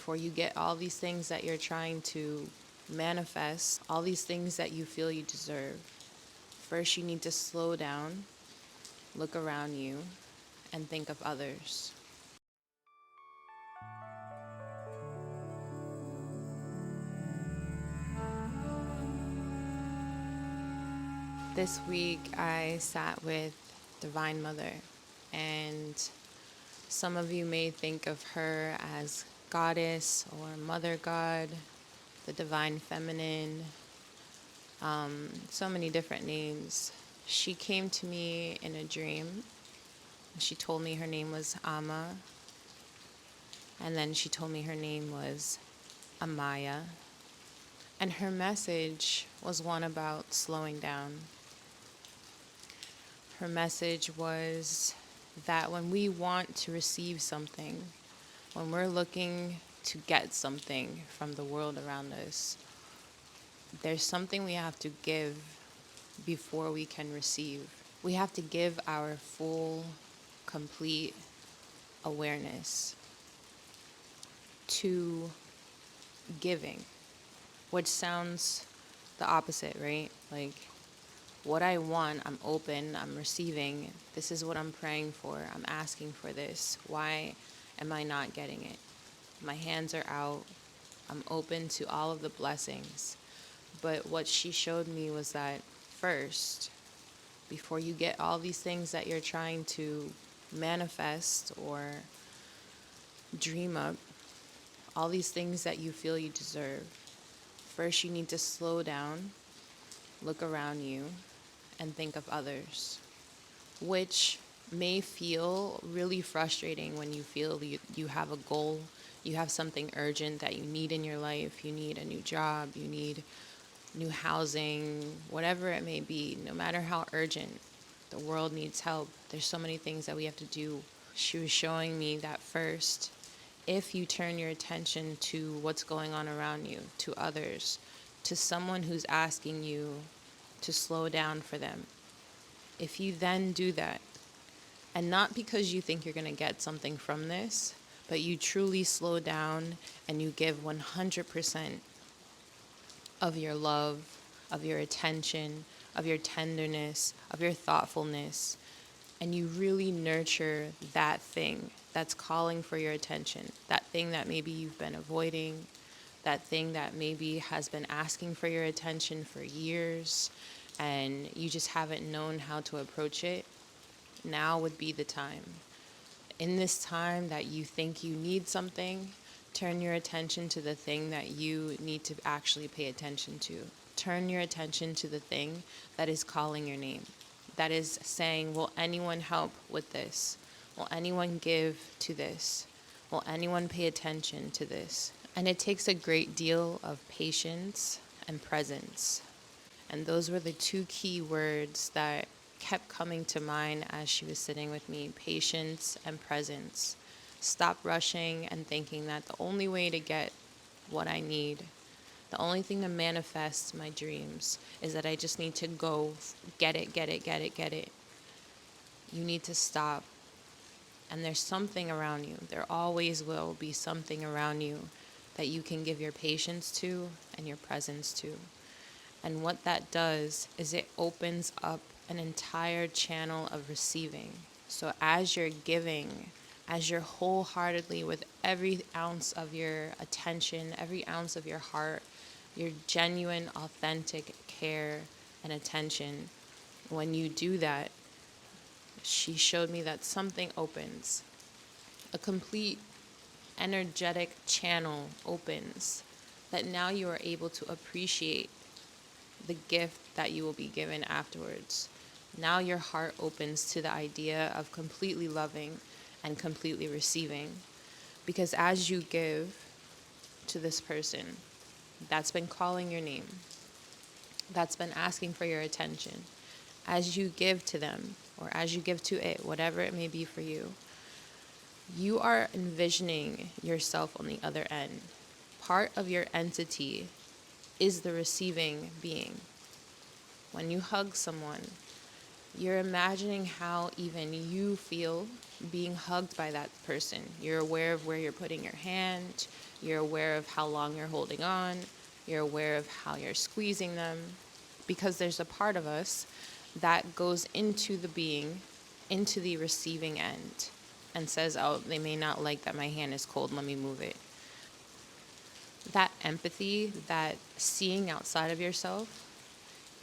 before you get all these things that you're trying to manifest, all these things that you feel you deserve, first you need to slow down, look around you, and think of others. This week I sat with Divine Mother, and some of you may think of her as goddess or mother god, the divine feminine, so many different names. She came to me in a dream. She told me her name was Amma, and then she told me her name was Amaya. And her message was one about slowing down. Her message was that when we want to receive something, when we're looking to get something from the world around us, there's something we have to give before we can receive. We have to give our full, complete awareness to giving, which sounds the opposite, right? Like, what I want, I'm open, I'm receiving. This is what I'm praying for. I'm asking for this. Why am I not getting it? My hands are out. I'm open to all of the blessings. But what she showed me was that first, before you get all these things that you're trying to manifest or dream up, all these things that you feel you deserve, first you need to slow down, look around you, and think of others, which may feel really frustrating when you feel you have a goal, you have something urgent that you need in your life, you need a new job, you need new housing, whatever it may be, no matter how urgent, the world needs help. There's so many things that we have to do. She was showing me that first, if you turn your attention to what's going on around you, to others, to someone who's asking you to slow down for them, if you then do that, and not because you think you're going to get something from this, but you truly slow down and you give 100% of your love, of your attention, of your tenderness, of your thoughtfulness, and you really nurture that thing that's calling for your attention, that thing that maybe you've been avoiding, that thing that maybe has been asking for your attention for years, and you just haven't known how to approach it, now would be the time. In this time that you think you need something, turn your attention to the thing that you need to actually pay attention to. Turn your attention to the thing that is calling your name, that is saying, will anyone help with this? Will anyone give to this? Will anyone pay attention to this? And it takes a great deal of patience and presence. And those were the two key words that kept coming to mind as she was sitting with me: patience and presence. Stop rushing and thinking that the only way to get what I need, the only thing to manifest my dreams, is that I just need to go get it, get it, get it, get it. You need to stop. And there's something around you. There always will be something around you that you can give your patience to and your presence to. And what that does is it opens up an entire channel of receiving. So as you're giving, as you're wholeheartedly, with every ounce of your attention, every ounce of your heart, your genuine, authentic care and attention, when you do that, she showed me that something opens. A complete energetic channel opens, that now you are able to appreciate the gift that you will be given afterwards. Now your heart opens to the idea of completely loving and completely receiving. Because as you give to this person that's been calling your name, that's been asking for your attention, as you give to them, or as you give to it, whatever it may be for you, you are envisioning yourself on the other end. Part of your entity is the receiving being. When you hug someone, You're imagining how even you feel being hugged by that person. You're aware of where you're putting your hand. You're aware of how long you're holding on. You're aware of how you're squeezing them. Because there's a part of us that goes into the being, into the receiving end, and says, oh, they may not like that my hand is cold, let me move it. That empathy, that seeing outside of yourself,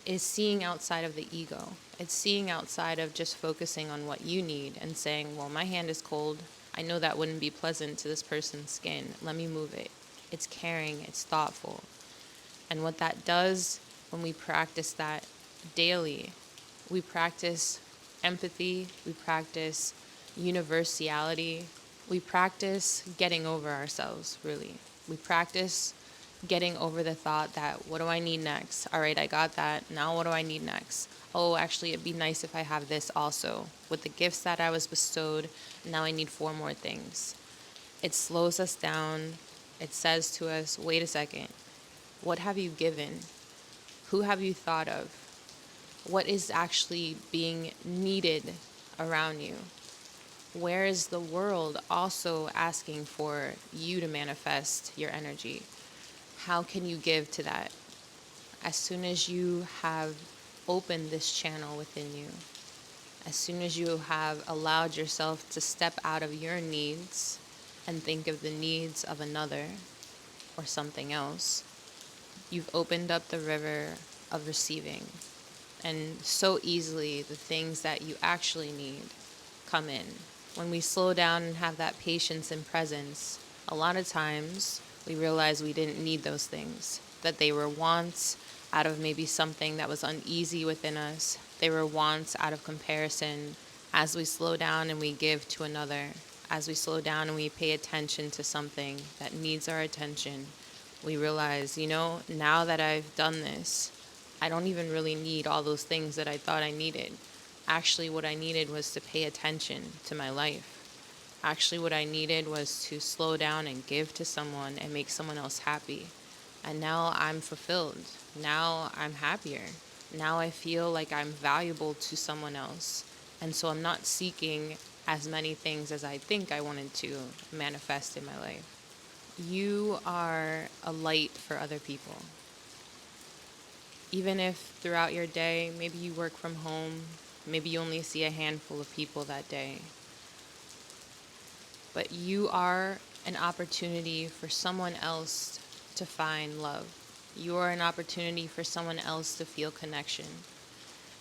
is seeing outside of the ego. It's seeing outside of just focusing on what you need and saying, well, my hand is cold. I know that wouldn't be pleasant to this person's skin. Let me move it. It's caring, it's thoughtful. And what that does when we practice that daily, we practice empathy, we practice universality, we practice getting over ourselves, really. We practice getting over the thought that, what do I need next? All right, I got that. Now what do I need next? Oh, actually, it'd be nice if I have this also. With the gifts that I was bestowed, now I need 4 more things. It slows us down. It says to us, wait a second. What have you given? Who have you thought of? What is actually being needed around you? Where is the world also asking for you to manifest your energy? How can you give to that? As soon as you have opened this channel within you, as soon as you have allowed yourself to step out of your needs and think of the needs of another or something else, you've opened up the river of receiving. And so easily the things that you actually need come in. When we slow down and have that patience and presence, a lot of times we realize we didn't need those things, that they were wants out of maybe something that was uneasy within us. They were wants out of comparison. As we slow down and we give to another, as we slow down and we pay attention to something that needs our attention, we realize, now that I've done this, I don't even really need all those things that I thought I needed. Actually, what I needed was to pay attention to my life. Actually, what I needed was to slow down and give to someone and make someone else happy. And now I'm fulfilled. Now I'm happier. Now I feel like I'm valuable to someone else. And so I'm not seeking as many things as I think I wanted to manifest in my life. You are a light for other people. Even if throughout your day, maybe you work from home, maybe you only see a handful of people that day, but you are an opportunity for someone else to find love. You are an opportunity for someone else to feel connection.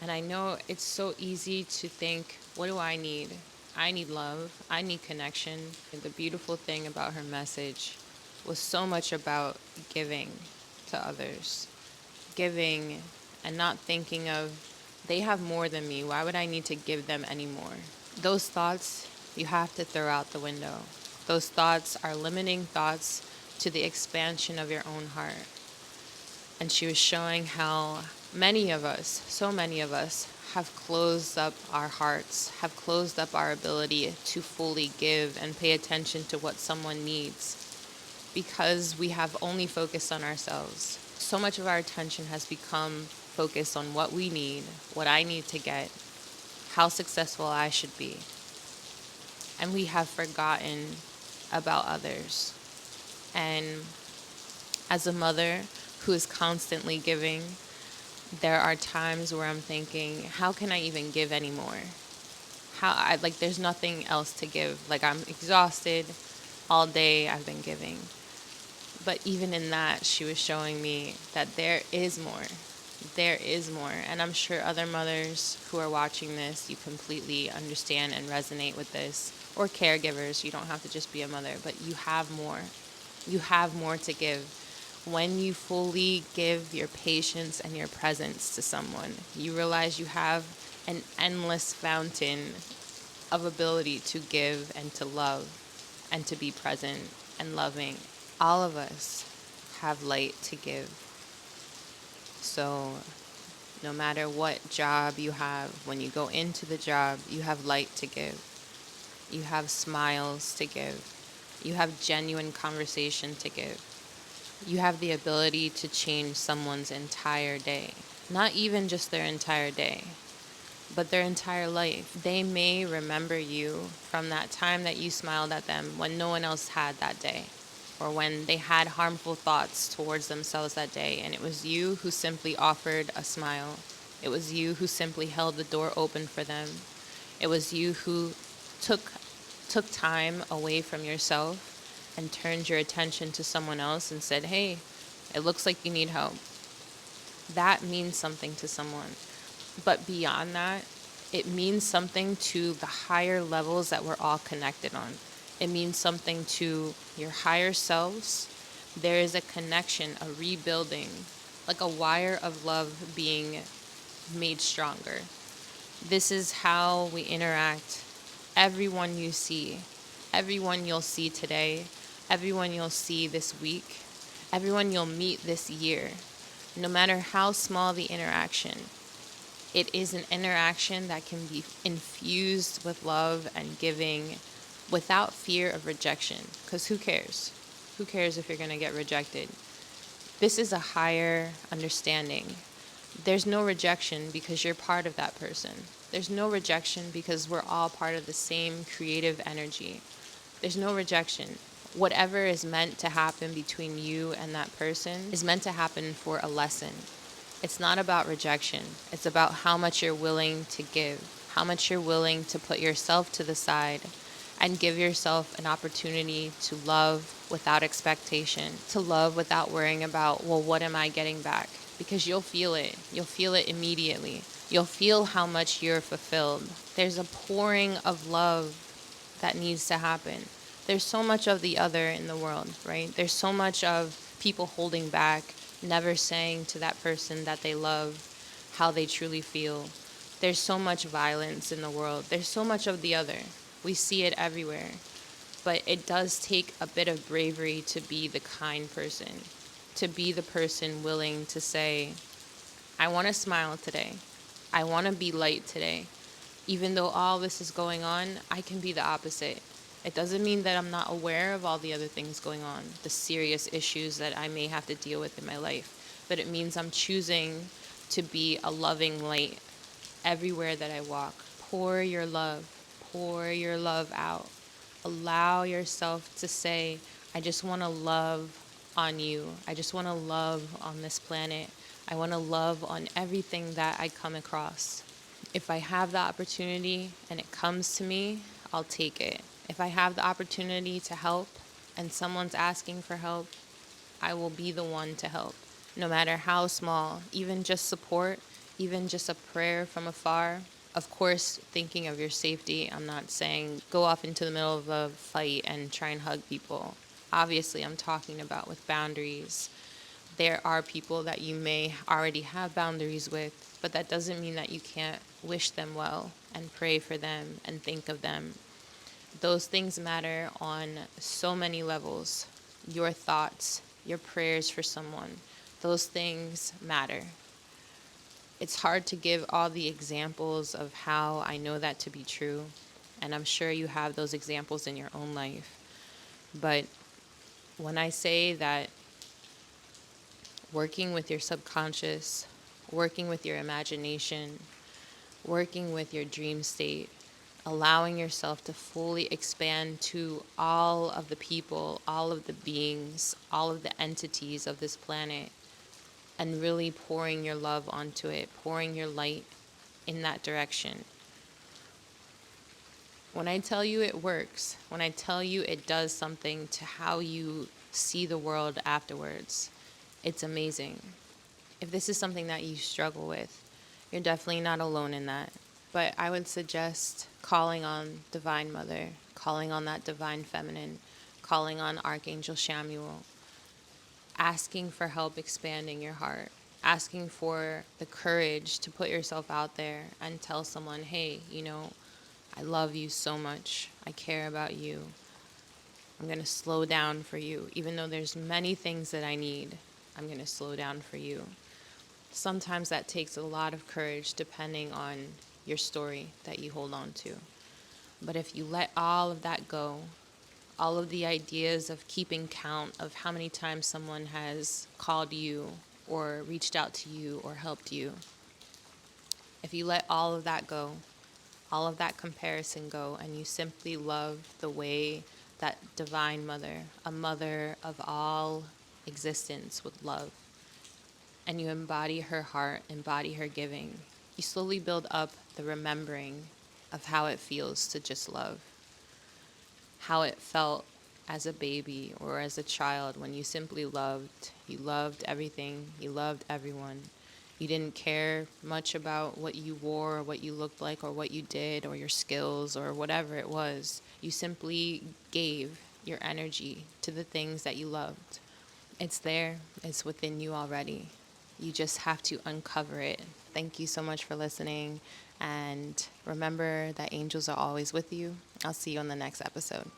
And I know it's so easy to think, what do I need? I need love. I need connection. And the beautiful thing about her message was so much about giving to others. Giving and not thinking of, they have more than me. Why would I need to give them any more? Those thoughts you have to throw out the window. Those thoughts are limiting thoughts to the expansion of your own heart. And she was showing how many of us, so many of us, have closed up our hearts, have closed up our ability to fully give and pay attention to what someone needs, because we have only focused on ourselves. So much of our attention has become focused on what we need, what I need to get, how successful I should be. And we have forgotten about others. And as a mother who is constantly giving, there are times where I'm thinking, how can I even give anymore? There's nothing else to give. Like, I'm exhausted all day. I've been giving. But even in that, she was showing me that there is more. There is more. And I'm sure other mothers who are watching this, you completely understand and resonate with this. Or caregivers, you don't have to just be a mother, but you have more. You have more to give. When you fully give your patience and your presence to someone, you realize you have an endless fountain of ability to give and to love and to be present and loving. All of us have light to give. So no matter what job you have, when you go into the job, you have light to give. You have smiles to give. You have genuine conversation to give. You have the ability to change someone's entire day. Not even just their entire day, but their entire life. They may remember you from that time that you smiled at them when no one else had that day, or when they had harmful thoughts towards themselves that day, and it was you who simply offered a smile. It was you who simply held the door open for them. It was you who took time away from yourself and turned your attention to someone else and said, "Hey, it looks like you need help." That means something to someone. But beyond that, it means something to the higher levels that we're all connected on. It means something to your higher selves. There is a connection, a rebuilding, like a wire of love being made stronger. This is how we interact. Everyone you see, everyone you'll see today, everyone you'll see this week, everyone you'll meet this year, no matter how small the interaction, it is an interaction that can be infused with love and giving without fear of rejection. Because who cares? Who cares if you're going to get rejected? This is a higher understanding. There's no rejection because you're part of that person. There's no rejection because we're all part of the same creative energy. There's no rejection. Whatever is meant to happen between you and that person is meant to happen for a lesson. It's not about rejection. It's about how much you're willing to give, how much you're willing to put yourself to the side and give yourself an opportunity to love without expectation, to love without worrying about, well, what am I getting back? Because you'll feel it. You'll feel it immediately. You'll feel how much you're fulfilled. There's a pouring of love that needs to happen. There's so much of the other in the world, right? There's so much of people holding back, never saying to that person that they love how they truly feel. There's so much violence in the world. There's so much of the other. We see it everywhere. But it does take a bit of bravery to be the kind person, to be the person willing to say, I want to smile today. I want to be light today. Even though all this is going on, I can be the opposite. It doesn't mean that I'm not aware of all the other things going on, the serious issues that I may have to deal with in my life. But it means I'm choosing to be a loving light everywhere that I walk. Pour your love out. Allow yourself to say, I just want to love on you. I just want to love on this planet. I want to love on everything that I come across. If I have the opportunity and it comes to me, I'll take it. If I have the opportunity to help and someone's asking for help, I will be the one to help. No matter how small, even just support, even just a prayer from afar. Of course, thinking of your safety, I'm not saying go off into the middle of a fight and try and hug people. Obviously, I'm talking about with boundaries. There are people that you may already have boundaries with, but that doesn't mean that you can't wish them well and pray for them and think of them. Those things matter on so many levels. Your thoughts, your prayers for someone, those things matter. It's hard to give all the examples of how I know that to be true, and I'm sure you have those examples in your own life. But when I say that working with your subconscious, working with your imagination, working with your dream state, allowing yourself to fully expand to all of the people, all of the beings, all of the entities of this planet, and really pouring your love onto it, pouring your light in that direction. When I tell you it works, when I tell you it does something to how you see the world afterwards, it's amazing. If this is something that you struggle with, you're definitely not alone in that. But I would suggest calling on Divine Mother, calling on that Divine Feminine, calling on Archangel Shamuel, asking for help expanding your heart, asking for the courage to put yourself out there and tell someone, hey, I love you so much. I care about you. I'm going to slow down for you. Even though there's many things that I need, I'm going to slow down for you. Sometimes that takes a lot of courage depending on your story that you hold on to. But if you let all of that go, all of the ideas of keeping count of how many times someone has called you or reached out to you or helped you, If you let all of that go, all of that comparison go, and you simply love the way that Divine Mother, a mother of all existence, would love, and you embody her heart, embody her giving, you slowly build up the remembering of how it feels to just love, how it felt as a baby or as a child when you simply loved. You loved everything, you loved everyone. You didn't care much about what you wore or what you looked like or what you did or your skills or whatever it was. You simply gave your energy to the things that you loved. It's there, it's within you already. You just have to uncover it. Thank you so much for listening. And remember that angels are always with you. I'll see you on the next episode.